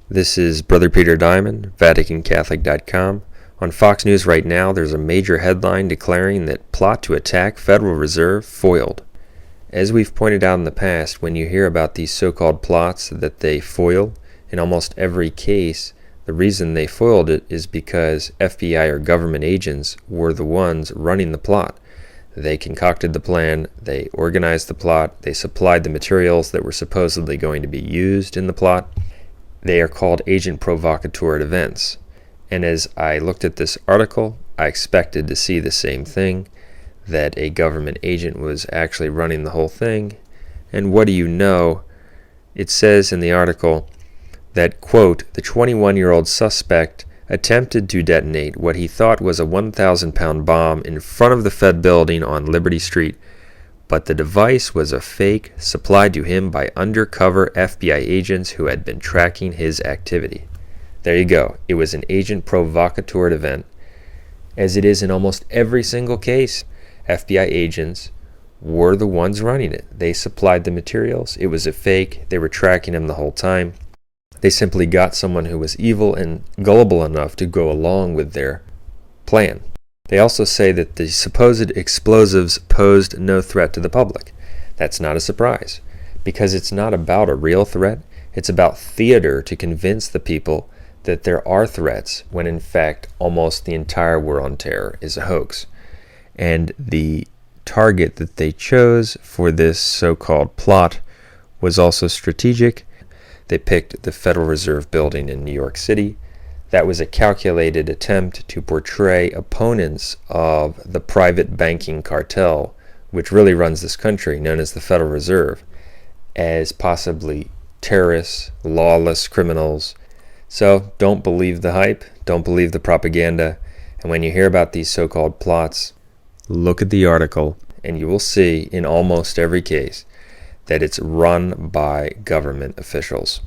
This is Brother Peter Diamond, vaticancatholic.com. On Fox News right now, there's a major headline declaring that plot to attack Federal Reserve foiled. As we've pointed out in the past, when you hear about these so-called plots that they foil, in almost every case, the reason they foiled it is because FBI or government agents were the ones running the plot. They concocted the plan, they organized the plot, they supplied the materials that were supposedly going to be used in the plot. They are called agent provocateur events. And as I looked at this article, I expected to see the same thing, that a government agent was actually running the whole thing. And what do you know? It says in the article that, quote, the 21-year-old suspect attempted to detonate what he thought was a 1,000-pound bomb in front of the Fed building on Liberty Street, but the device was a fake supplied to him by undercover FBI agents who had been tracking his activity. There you go. It was an agent provocateur event. As it is in almost every single case, FBI agents were the ones running it. They supplied the materials. It was a fake. They were tracking him the whole time. They simply got someone who was evil and gullible enough to go along with their plan. They also say that the supposed explosives posed no threat to the public. That's not a surprise, because it's not about a real threat. It's about theater to convince the people that there are threats, when in fact almost the entire war on terror is a hoax. And the target that they chose for this so-called plot was also strategic. They picked the Federal Reserve building in New York City. That was a calculated attempt to portray opponents of the private banking cartel, which really runs this country, known as the Federal Reserve, as possibly terrorists, lawless criminals. So don't believe the hype, don't believe the propaganda, and when you hear about these so-called plots, look at the article, and you will see in almost every case that it's run by government officials.